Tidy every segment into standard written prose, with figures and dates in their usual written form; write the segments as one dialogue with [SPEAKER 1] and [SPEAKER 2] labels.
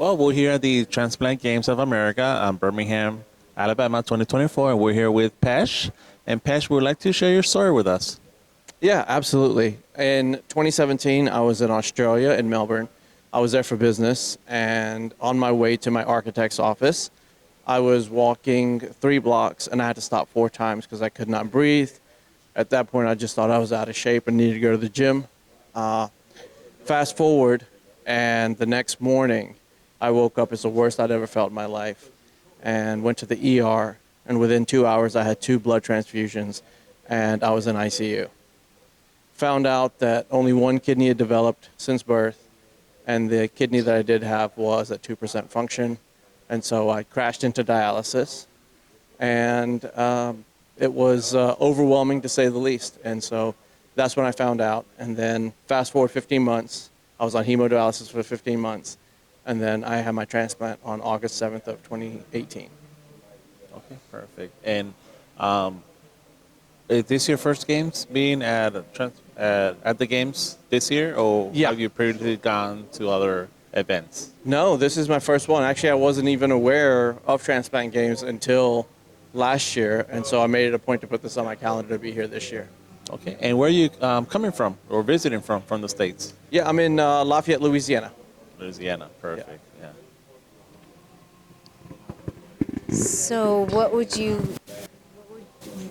[SPEAKER 1] Well, we're here at the Transplant Games of America, Birmingham, Alabama 2024, and we're here with Pesh. And Pesh, would like to share your story with us.
[SPEAKER 2] Yeah, absolutely. In 2017, I was in Australia, in Melbourne. I was there for business, and on my way to my architect's office, I was walking 3 blocks, and I had to stop 4 times because I could not breathe. At that point, I just thought I was out of shape and needed to go to the gym. Fast forward, and the next morning, I woke up. It's the worst I'd ever felt in my life, and went to the ER. And within 2 hours, I had 2 blood transfusions, and I was in ICU. Found out that only one kidney had developed since birth, and the kidney that I did have was at 2% function. And so I crashed into dialysis, and it was overwhelming to say the least. And so that's when I found out. And then fast forward 15 months, I was on hemodialysis for 15 months, and then I had my transplant on August 7th of 2018.
[SPEAKER 1] Okay, perfect. And is this your first games being at the games this year, or
[SPEAKER 2] Yeah.
[SPEAKER 1] have you previously gone to other events?
[SPEAKER 2] No, this is my first one. Actually, I wasn't even aware of transplant games until last year, and so I made it a point to put this on my calendar to be here this year.
[SPEAKER 1] Okay, and where are you coming from or visiting from the States?
[SPEAKER 2] Yeah, I'm in Lafayette, Louisiana.
[SPEAKER 1] Louisiana, perfect, yeah.
[SPEAKER 3] So,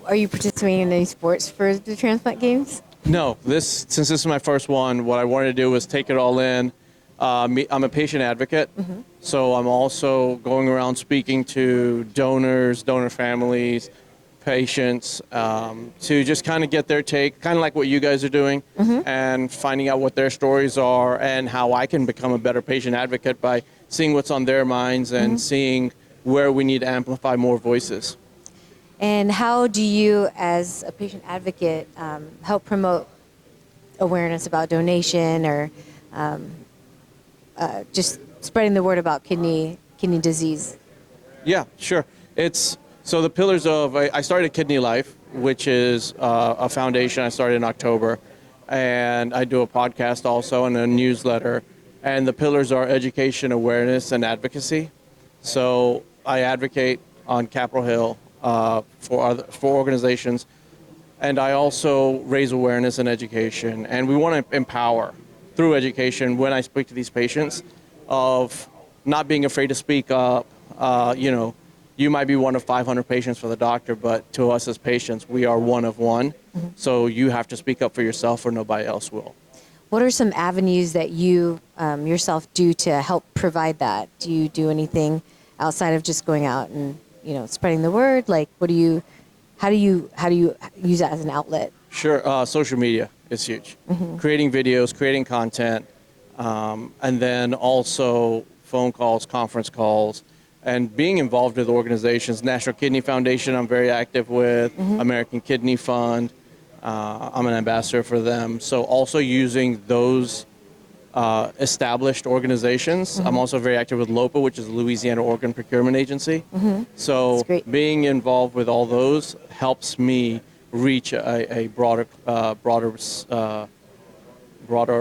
[SPEAKER 3] are you participating in any sports for the transplant games?
[SPEAKER 2] No, since this is my first one, what I wanted to do was take it all in. I'm a patient advocate, so I'm also going around speaking to donors, donor families, patients, to just kind of get their take, kind of like what you guys are doing, and finding out what their stories are and how I can become a better patient advocate by seeing what's on their minds and seeing where we need to amplify more voices.
[SPEAKER 3] And how do you, as a patient advocate, help promote awareness about donation or just spreading the word about kidney disease?
[SPEAKER 2] Yeah, sure. So the pillars of, I started Kidney Life, which is a foundation I started in October, and I do a podcast also and a newsletter. And the pillars are education, awareness, and advocacy. So I advocate on Capitol Hill for organizations, and I also raise awareness and education. And we want to empower through education when I speak to these patients of not being afraid to speak up. You might be one of 500 patients for the doctor, but to us as patients, we are one of one. So you have to speak up for yourself or nobody else will.
[SPEAKER 3] What are some avenues that you yourself do to help provide that? Do you do anything outside of just going out and spreading the word? Like, how do you use that as an outlet?
[SPEAKER 2] Sure. Social media is huge. Creating videos, creating content, and then also phone calls, conference calls, and being involved with organizations. National Kidney Foundation, I'm very active with. American Kidney Fund, I'm an ambassador for them. So also using those established organizations. I'm also very active with LOPA, which is the Louisiana Organ Procurement Agency. So being involved with all those helps me reach a broader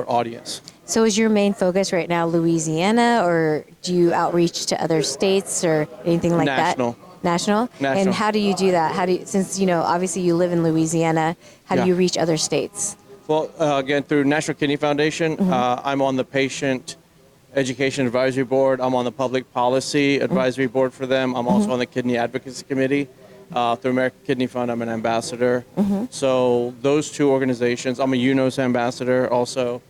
[SPEAKER 2] audience.
[SPEAKER 3] So is your main focus right now Louisiana, or do you outreach to other states or anything like
[SPEAKER 2] National.
[SPEAKER 3] that? National. And how do you do that? Since obviously you live in Louisiana, how do you reach other states?
[SPEAKER 2] Well, again, through National Kidney Foundation, I'm on the Patient Education Advisory Board. I'm on the Public Policy Advisory Board for them. I'm also on the Kidney Advocacy Committee. Through American Kidney Fund, I'm an ambassador. So those two organizations, I'm a UNOS ambassador also.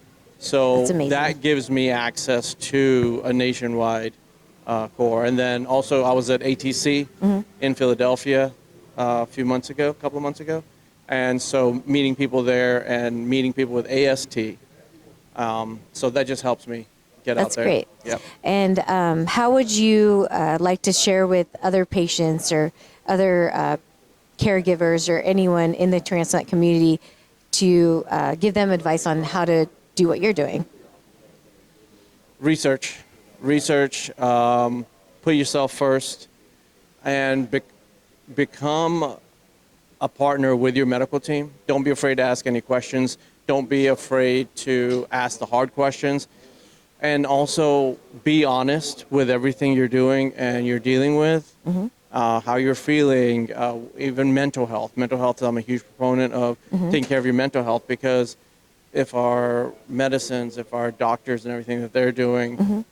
[SPEAKER 2] So that gives me access to a nationwide core. And then also I was at ATC in Philadelphia a couple of months ago. And so meeting people there and meeting people with AST. So that just helps me get out there.
[SPEAKER 3] That's great.
[SPEAKER 2] Yep.
[SPEAKER 3] And how would you like to share with other patients or other caregivers or anyone in the transplant community to give them advice on how to do what you're doing?
[SPEAKER 2] Research, put yourself first, and become a partner with your medical team. Don't be afraid to ask any questions. Don't be afraid to ask the hard questions. and also be honest with everything you're doing and you're dealing with, how you're feeling, even mental health. Mental health, I'm a huge proponent of taking care of your mental health, because if our medicines, if our doctors and everything that they're doing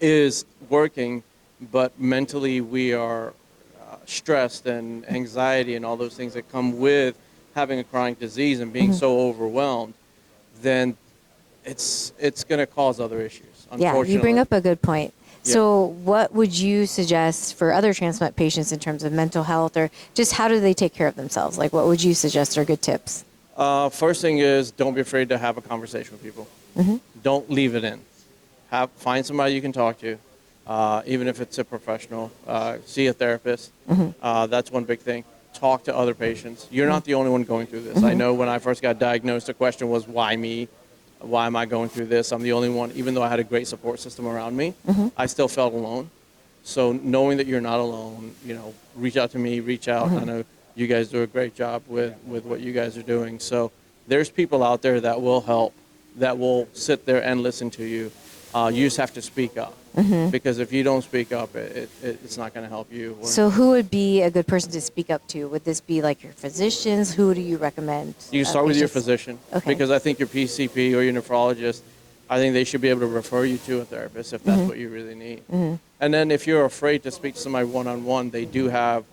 [SPEAKER 2] is working, but mentally we are stressed and anxiety and all those things that come with having a chronic disease and being so overwhelmed, then it's going to cause other issues,
[SPEAKER 3] Yeah, you bring
[SPEAKER 2] unfortunately.
[SPEAKER 3] up a good point.
[SPEAKER 2] Yeah.
[SPEAKER 3] So, what would you suggest for other transplant patients in terms of mental health, or just how do they take care of themselves? Like, what would you suggest are good tips?
[SPEAKER 2] First thing is, don't be afraid to have a conversation with people. Don't leave it in. Find somebody you can talk to, even if it's a professional. See a therapist. That's one big thing. Talk to other patients. You're not the only one going through this. I know when I first got diagnosed, the question was, why me? Why am I going through this? I'm the only one. Even though I had a great support system around me, I still felt alone. So knowing that you're not alone, reach out to me, reach out. I know you guys do a great job with what you guys are doing. So there's people out there that will help, that will sit there and listen to you. You just have to speak up, because if you don't speak up, it's not going to help you.
[SPEAKER 3] So, who would be a good person to speak up to? Would this be like your physicians? Who do you recommend?
[SPEAKER 2] You start with your
[SPEAKER 3] Patients?
[SPEAKER 2] physician,
[SPEAKER 3] Okay.
[SPEAKER 2] because I think your PCP or your nephrologist, I think they should be able to refer you to a therapist if that's what you really need. And then if you're afraid to speak to somebody one-on-one, they do have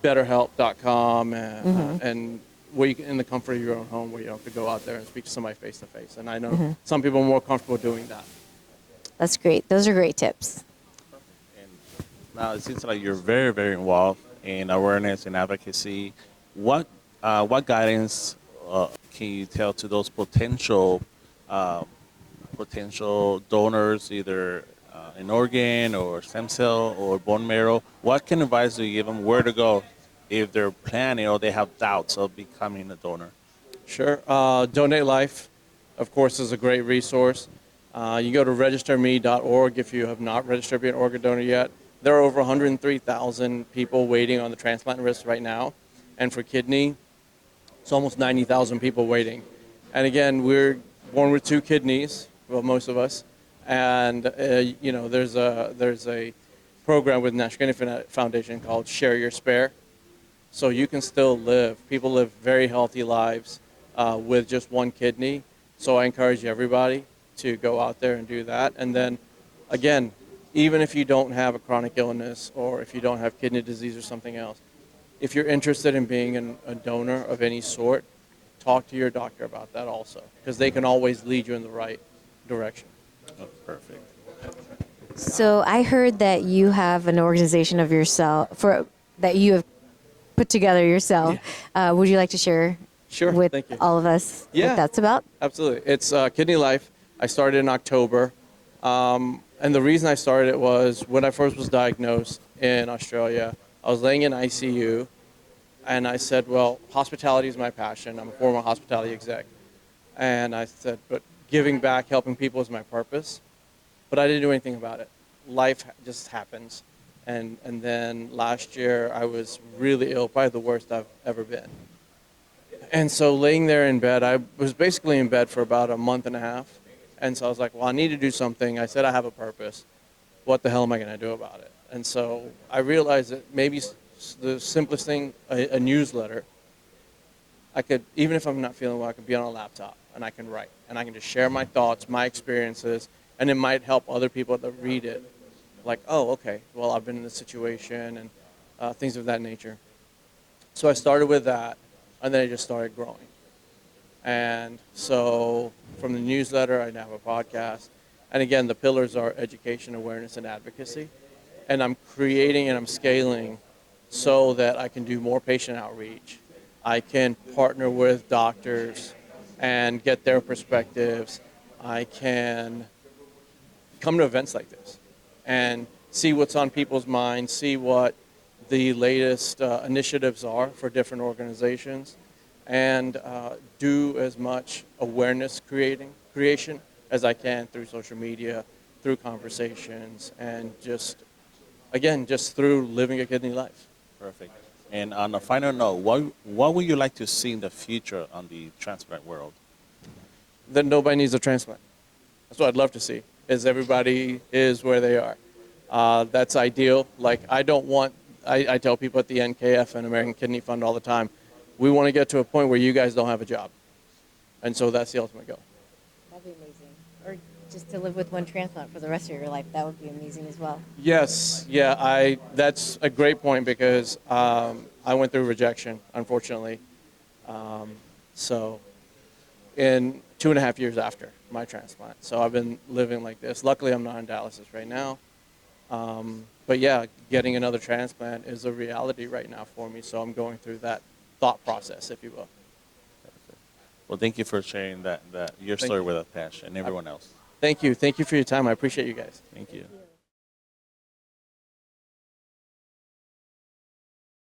[SPEAKER 2] BetterHelp.com and where you can, in the comfort of your own home, where you don't have to go out there and speak to somebody face-to-face. And I know some people are more comfortable doing that.
[SPEAKER 3] That's great. Those are great tips.
[SPEAKER 1] And now it seems like you're very, very involved in awareness and advocacy. What guidance can you tell to those uh, potential donors, either an organ or stem cell or bone marrow? What kind of advice do you give them where to go if they're planning or they have doubts of becoming a donor?
[SPEAKER 2] Sure. Donate Life, of course, is a great resource. You go to registerme.org if you have not registered to be an organ donor yet. There are over 103,000 people waiting on the transplant list right now. And for kidney, it's almost 90,000 people waiting. And again, we're born with two kidneys, well, most of us. And, there's a program with National Kidney Foundation called Share Your Spare. So you can still live. People live very healthy lives with just one kidney. So I encourage everybody to go out there and do that. And then, again, even if you don't have a chronic illness or if you don't have kidney disease or something else, if you're interested in being a donor of any sort, talk to your doctor about that also, because they can always lead you in the right direction.
[SPEAKER 1] Oh, perfect.
[SPEAKER 3] So, I heard that you have an organization of yourself that you have put together yourself. Would you like to share
[SPEAKER 2] Sure,
[SPEAKER 3] with
[SPEAKER 2] thank you.
[SPEAKER 3] all of us
[SPEAKER 2] Yeah.
[SPEAKER 3] what that's about?
[SPEAKER 2] Absolutely. It's Kidney Life. I started in October. And the reason I started it was when I first was diagnosed in Australia, I was laying in ICU, and I said, well, hospitality is my passion. I'm a former hospitality exec. And I said, but giving back, helping people is my purpose. But I didn't do anything about it. Life just happens. And then last year, I was really ill, probably the worst I've ever been. And so laying there in bed, I was basically in bed for about a month and a half. And so I was like, well, I need to do something. I said I have a purpose. What the hell am I going to do about it? And so I realized that maybe the simplest thing, a newsletter, I could, even if I'm not feeling well, I could be on a laptop and I can write. And I can just share my thoughts, my experiences, and it might help other people that read it. Like, oh, okay, well, I've been in this situation and things of that nature. So I started with that, and then it just started growing. And so from the newsletter, I now have a podcast. And again, the pillars are education, awareness, and advocacy. And I'm creating and I'm scaling so that I can do more patient outreach. I can partner with doctors and get their perspectives. I can come to events like this and see what's on people's minds, see what the latest initiatives are for different organizations, and do as much awareness creation as I can through social media, through conversations, and just through living a kidney life.
[SPEAKER 1] Perfect. And on a final note, what would you like to see in the future on the transplant world?
[SPEAKER 2] That nobody needs a transplant. That's what I'd love to see, is everybody is where they are. That's ideal. Like, I don't want, I tell people at the NKF and American Kidney Fund all the time, we want to get to a point where you guys don't have a job. And so that's the ultimate goal.
[SPEAKER 3] That'd be amazing. Or just to live with one transplant for the rest of your life. That would be amazing as well.
[SPEAKER 2] Yes, yeah, that's a great point because I went through rejection, unfortunately. So in 2.5 years after my transplant. So I've been living like this. Luckily, I'm not in dialysis right now. But yeah, getting another transplant is a reality right now for me. So I'm going through that thought process, if you will.
[SPEAKER 1] Well, thank you for sharing that your
[SPEAKER 2] Thank
[SPEAKER 1] story
[SPEAKER 2] you.
[SPEAKER 1] with us, Pesh, and everyone else.
[SPEAKER 2] Thank you. Thank you for your time. I appreciate you guys.
[SPEAKER 1] Thank you.